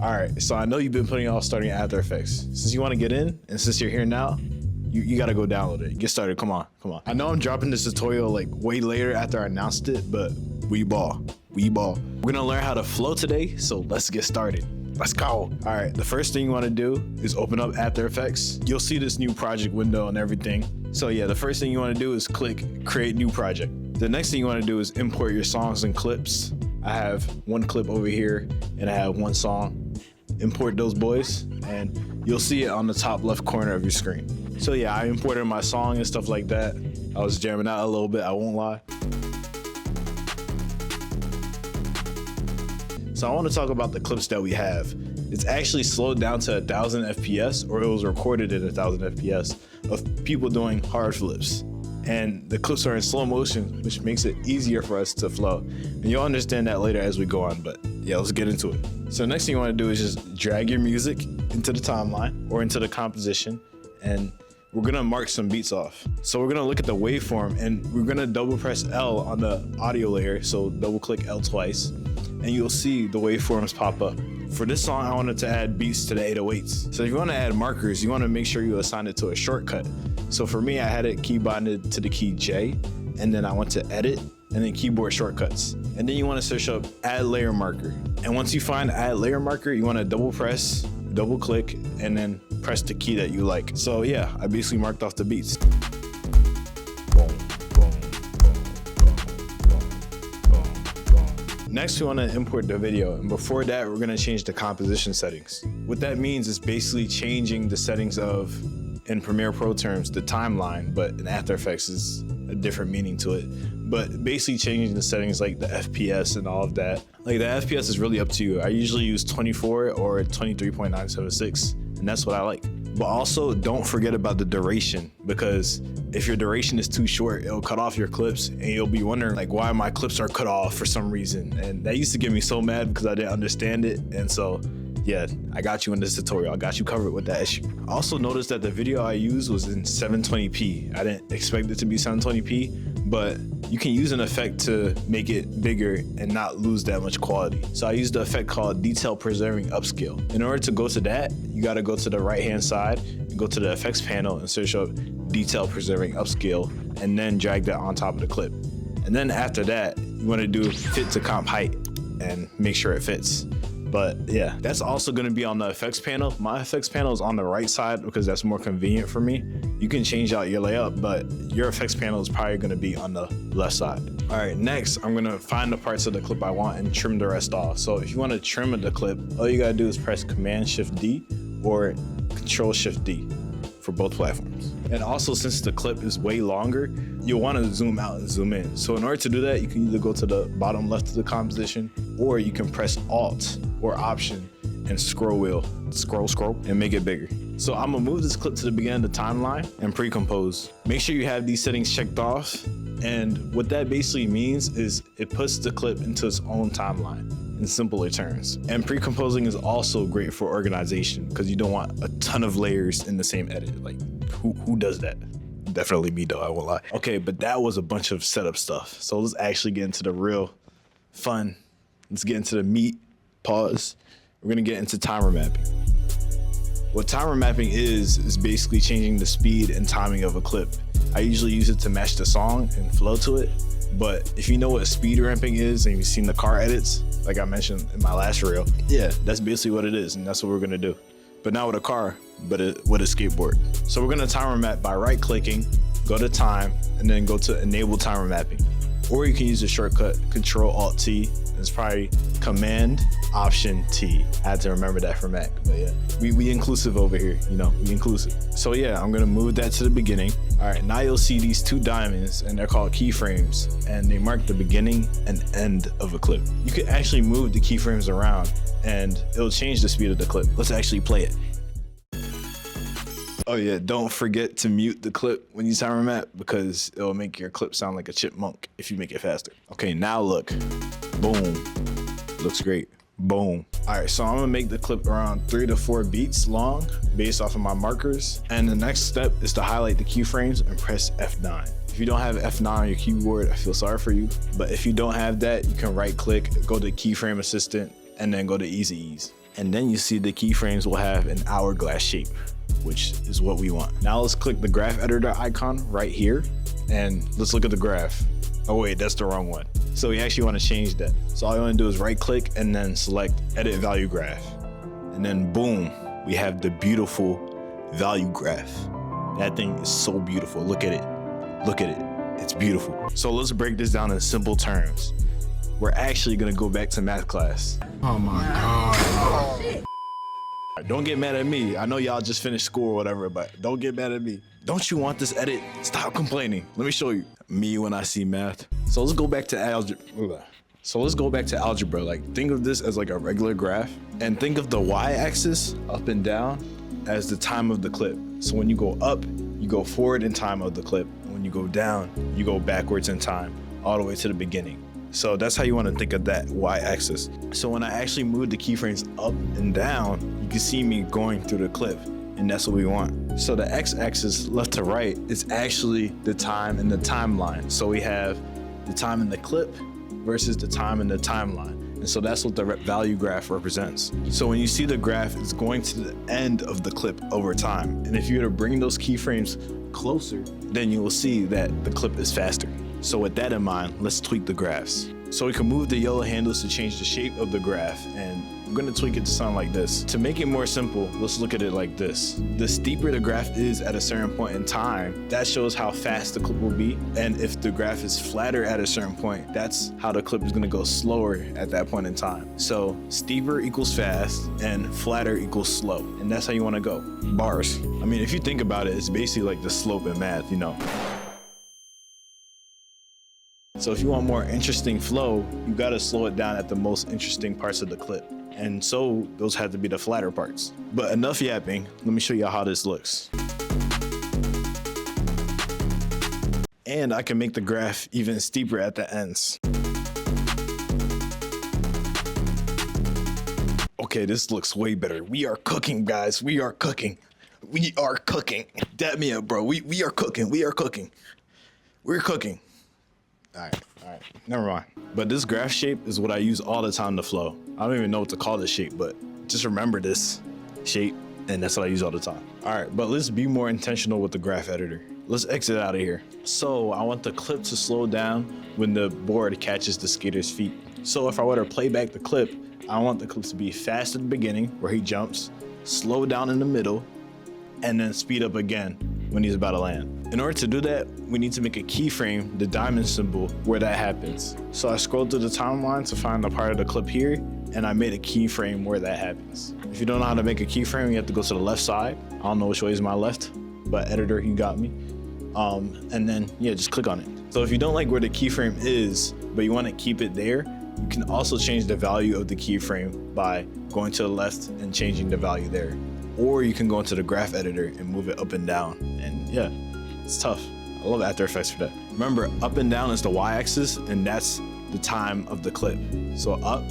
All right, so I know you've been putting off starting After Effects. Since you want to get in, and since you're here now, you gotta go download it. Get started, come on. I know I'm dropping this tutorial like way later after I announced it, but we ball. We're gonna learn how to flow today, so let's get started. Let's go. All right, the first thing you wanna do is open up After Effects. You'll see this new project window and everything. So yeah, the first thing you wanna do is click Create New Project. The next thing you wanna do is import your songs and clips. I have one clip over here and I have one song. Import those boys and you'll see it on the top left corner of your screen. So yeah, I imported my song and stuff like that. I was jamming out a little bit, I won't lie. So I want to talk about the clips that we have. It's actually slowed down to 1000 FPS, or it was recorded at 1000 FPS of people doing hard flips. And the clips are in slow motion, which makes it easier for us to flow. And you'll understand that later as we go on, but yeah, let's get into it. So the next thing you want to do is just drag your music into the timeline or into the composition, and we're gonna mark some beats off. So we're gonna look at the waveform and we're gonna double press L on the audio layer. So double click L twice and you'll see the waveforms pop up. For this song, I wanted to add beats to the 808s. So if you wanna add markers, you wanna make sure you assign it to a shortcut. So for me, I had it key binded to the key J, and then I went to edit and then keyboard shortcuts. And then you wanna search up add layer marker. And once you find add layer marker, you wanna double press, double click, and then press the key that you like. So yeah, I basically marked off the beats. Next, we want to import the video, and before that, we're going to change the composition settings. What that means is basically changing the settings of, in Premiere Pro terms, the timeline, but in After Effects is a different meaning to it. But basically changing the settings like the FPS and all of that. Like the FPS is really up to you. I usually use 24 or 23.976, and that's what I like. But also don't forget about the duration, because if your duration is too short, it'll cut off your clips and you'll be wondering like why my clips are cut off for some reason. And that used to get me so mad because I didn't understand it. And so yeah, I got you in this tutorial. I got you covered with that issue. I also noticed that the video I used was in 720p. I didn't expect it to be 720p, but you can use an effect to make it bigger and not lose that much quality. So I used the effect called Detail Preserving Upscale. In order to go to that, you gotta go to the right-hand side, and go to the effects panel and search up Detail Preserving Upscale, and then drag that on top of the clip. And then after that, you wanna do fit to comp height and make sure it fits. But yeah, that's also gonna be on the effects panel. My effects panel is on the right side because that's more convenient for me. You can change out your layout, but your effects panel is probably gonna be on the left side. All right, next, I'm gonna find the parts of the clip I want and trim the rest off. So if you wanna trim the clip, all you gotta do is press Command-Shift-D or Control-Shift-D for both platforms. And also, since the clip is way longer, you'll want to zoom out and zoom in. So in order to do that, you can either go to the bottom left of the composition, or you can press Alt or Option and scroll wheel, scroll, and make it bigger. So I'm gonna move this clip to the beginning of the timeline and pre-compose. Make sure you have these settings checked off. And what that basically means is it puts the clip into its own timeline in simpler terms. And pre-composing is also great for organization because you don't want a ton of layers in the same edit. Like who does that? Definitely me though, I won't lie. Okay, but that was a bunch of setup stuff. So let's actually get into the real fun. Let's get into the meat. Pause. We're gonna get into time remapping. What time remapping is basically changing the speed and timing of a clip. I usually use it to match the song and flow to it. But if you know what speed ramping is and you've seen the car edits, like I mentioned in my last reel, yeah, that's basically what it is, and that's what we're gonna do. But not with a car, but with a skateboard. So we're gonna time remap by right-clicking, go to time, and then go to enable time remapping. Or you can use the shortcut Control-Alt-T. It's probably Command-Option-T. I had to remember that for Mac, but yeah. We inclusive over here, you know, we inclusive. So yeah, I'm gonna move that to the beginning. All right, now you'll see these two diamonds, and they're called keyframes, and they mark the beginning and end of a clip. You can actually move the keyframes around, and it'll change the speed of the clip. Let's actually play it. Oh yeah, don't forget to mute the clip when you time remap because it'll make your clip sound like a chipmunk if you make it faster. Okay, now look. Boom. Looks great. Boom. All right, so I'm gonna make the clip around 3 to 4 beats long based off of my markers. And the next step is to highlight the keyframes and press F9. If you don't have F9 on your keyboard, I feel sorry for you. But if you don't have that, you can right click, go to keyframe assistant, and then go to easy ease. And then you see the keyframes will have an hourglass shape, which is what we want. Now let's click the graph editor icon right here and let's look at the graph. Oh wait, that's the wrong one. So we actually want to change that. So all you want to do is right click and then select edit value graph. And then boom, we have the beautiful value graph. That thing is so beautiful. Look at it. Look at it. It's beautiful. So let's break this down in simple terms. We're actually gonna go back to math class. Oh my God. Don't get mad at me. I know y'all just finished school or whatever, but don't get mad at me. Don't you want this edit? Stop complaining. Let me show you. Me when I see math. So let's go back to algebra. Like think of this as like a regular graph and think of the y-axis up and down as the time of the clip. So when you go up, you go forward in time of the clip. When you go down, you go backwards in time, all the way to the beginning. So that's how you want to think of that y-axis. So when I actually move the keyframes up and down, you can see me going through the clip, and that's what we want. So the x-axis left to right is actually the time in the timeline. So we have the time in the clip versus the time in the timeline. And so that's what the value graph represents. So when you see the graph, it's going to the end of the clip over time. And if you were to bring those keyframes closer, then you will see that the clip is faster. So with that in mind, let's tweak the graphs. So we can move the yellow handles to change the shape of the graph, and I'm gonna tweak it to sound like this. To make it more simple, let's look at it like this. The steeper the graph is at a certain point in time, that shows how fast the clip will be. And if the graph is flatter at a certain point, that's how the clip is gonna go slower at that point in time. So steeper equals fast and flatter equals slow. And that's how you wanna go. Bars. I mean, if you think about it, it's basically like the slope in math, you know. So if you want more interesting flow, you gotta slow it down at the most interesting parts of the clip. And so those have to be the flatter parts. But enough yapping, let me show you how this looks. And I can make the graph even steeper at the ends. Okay, this looks way better. We are cooking, guys. We are cooking. We are cooking. Dab me up, bro. We are cooking. We are cooking. We're cooking. All right, never mind. But this graph shape is what I use all the time to flow. I don't even know what to call this shape, but just remember this shape, and that's what I use all the time. All right, but let's be more intentional with the graph editor. Let's exit out of here. So I want the clip to slow down when the board catches the skater's feet. So if I were to play back the clip, I want the clip to be fast at the beginning where he jumps, slow down in the middle, and then speed up again when he's about to land. In order to do that, we need to make a keyframe, the diamond symbol, where that happens. So I scrolled through the timeline to find the part of the clip here, and I made a keyframe where that happens. If you don't know how to make a keyframe, you have to go to the left side. I don't know which way is my left, but editor, you got me. And then, yeah, just click on it. So if you don't like where the keyframe is, but you want to keep it there, you can also change the value of the keyframe by going to the left and changing the value there. Or you can go into the graph editor and move it up and down. And yeah, it's tough. I love After Effects for that. Remember, up and down is the y-axis, and that's the time of the clip. So up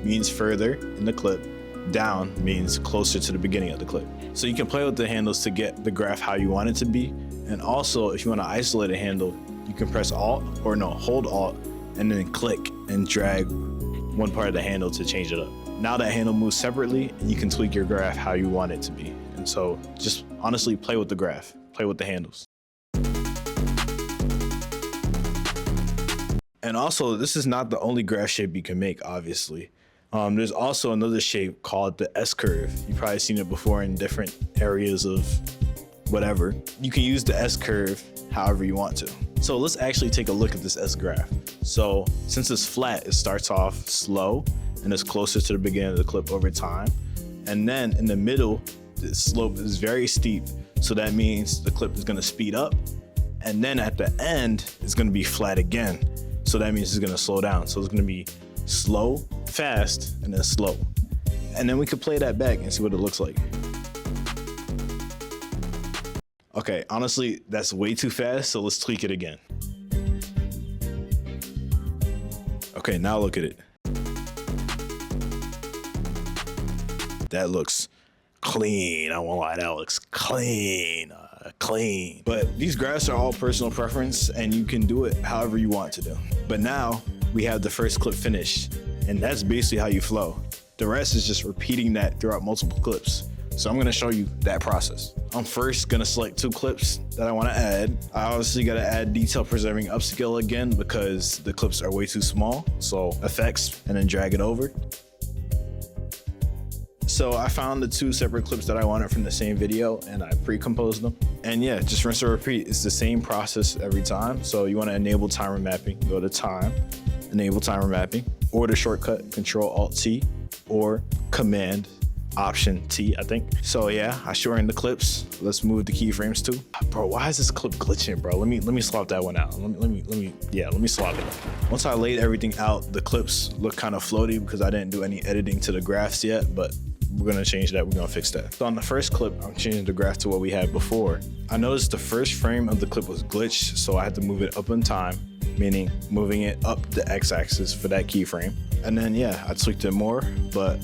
means further in the clip, down means closer to the beginning of the clip. So you can play with the handles to get the graph how you want it to be. And also, if you want to isolate a handle, you can press hold Alt, and then click and drag one part of the handle to change it up. Now that handle moves separately, and you can tweak your graph how you want it to be. And so just honestly play with the graph, play with the handles. And also, this is not the only graph shape you can make, obviously. There's also another shape called the S-curve. You've probably seen it before in different areas of whatever. You can use the S-curve however you want to. So let's actually take a look at this S-graph. So since it's flat, it starts off slow and it's closer to the beginning of the clip over time. And then in the middle, the slope is very steep. So that means the clip is gonna speed up. And then at the end, it's gonna be flat again. So that means it's gonna slow down. So it's gonna be slow, fast, and then slow. And then we could play that back and see what it looks like. Okay, honestly, that's way too fast, so let's tweak it again. Okay, now look at it. That looks clean. I won't lie, that looks clean. Clean. But these graphs are all personal preference, and you can do it however you want to do. But now we have the first clip finished, and that's basically how you flow. The rest is just repeating that throughout multiple clips. So I'm gonna show you that process. I'm first gonna select 2 clips that I wanna add. I obviously gotta add detail preserving upscale again because the clips are way too small. So effects and then drag it over. So I found the 2 separate clips that I wanted from the same video and I pre-composed them. And yeah, just rinse and repeat. It's the same process every time. So you wanna enable time remapping, go to time, enable time remapping, or the shortcut Control-Alt-T or Command Option T, I think. So yeah, I shortened the clips. Let's move the keyframes too. Bro, why is this clip glitching, bro? Let me swap that one out. Let me swap it. Once I laid everything out, the clips look kind of floaty because I didn't do any editing to the graphs yet, but we're gonna change that, we're gonna fix that. So on the first clip, I'm changing the graph to what we had before. I noticed the first frame of the clip was glitched, so I had to move it up in time, meaning moving it up the x-axis for that keyframe. And then yeah, I tweaked it more, but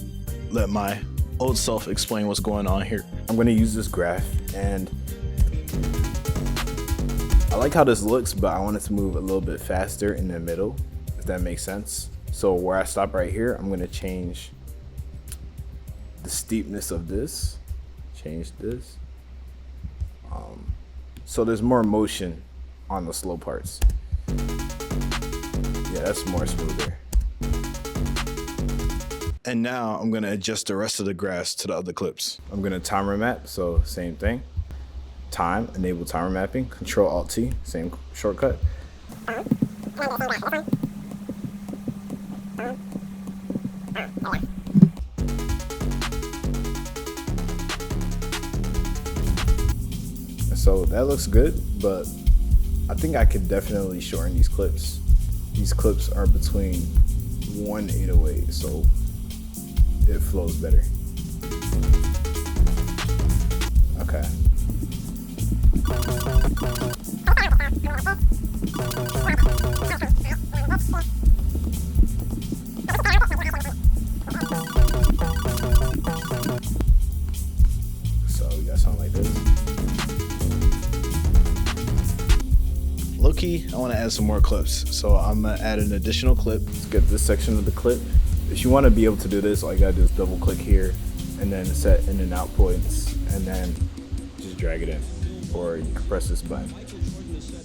let my old self explain what's going on here. I'm gonna use this graph and I like how this looks, but I want it to move a little bit faster in the middle, if that makes sense. So where I stop right here, I'm gonna change the steepness of this, change this. So there's more motion on the slow parts. Yeah, that's more smoother. And now I'm gonna adjust the rest of the graphs to the other clips. I'm gonna time remap, so same thing. Time, enable time remapping, Control-Alt-T, same shortcut. So that looks good, but I think I could definitely shorten these clips. These clips are between 1 808, so it flows better. Okay. So we got something like this. Low-key, I want to add some more clips. So I'm gonna add an additional clip. Let's get this section of the clip. If you want to be able to do this, all you gotta do is double click here and then set in and out points and then just drag it in, or you can press this button.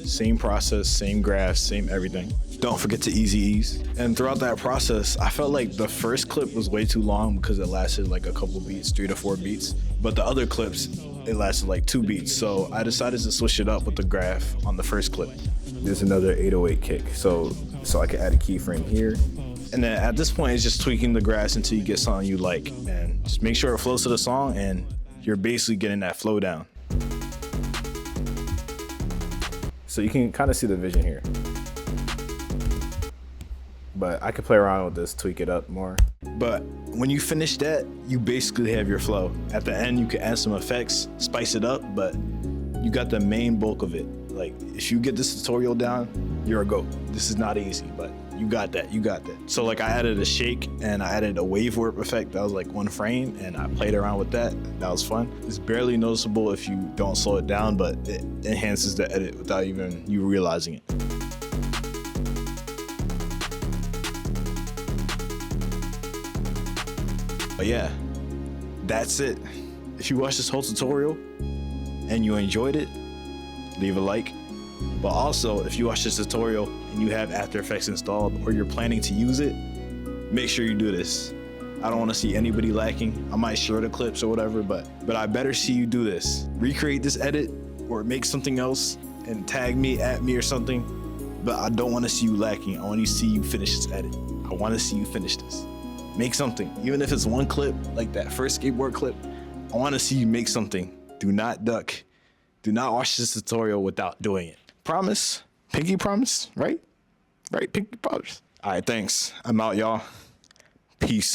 Same process, same graphs, same everything. Don't forget to easy ease. And throughout that process, I felt like the first clip was way too long because it lasted like a couple beats, 3 to 4 beats. But the other clips, it lasted like 2 beats. So I decided to switch it up with the graph on the first clip. There's another 808 kick. So I can add a keyframe here. And then at this point, it's just tweaking the graphs until you get something you like. And just make sure it flows to the song and you're basically getting that flow down. So you can kind of see the vision here. But I could play around with this, tweak it up more. But when you finish that, you basically have your flow. At the end, you can add some effects, spice it up, but you got the main bulk of it. Like, if you get this tutorial down, you're a GOAT. This is not easy, but you got that, you got that. So like I added a shake and I added a wave warp effect that was like 1 frame and I played around with that. That was fun. It's barely noticeable if you don't slow it down, but it enhances the edit without even you realizing it. But yeah, that's it. If you watched this whole tutorial and you enjoyed it, leave a like. But also, if you watch this tutorial and you have After Effects installed or you're planning to use it, make sure you do this. I don't want to see anybody lacking. I might share the clips or whatever, but I better see you do this. Recreate this edit or make something else and tag me, at me or something. But I don't want to see you lacking. I want to see you finish this edit. I want to see you finish this. Make something, even if it's 1 clip, like that first skateboard clip. I want to see you make something. Do not duck. Do not watch this tutorial without doing it. Promise? Pinky promise, right? Right, pinky promise. All right, thanks. I'm out, y'all. Peace.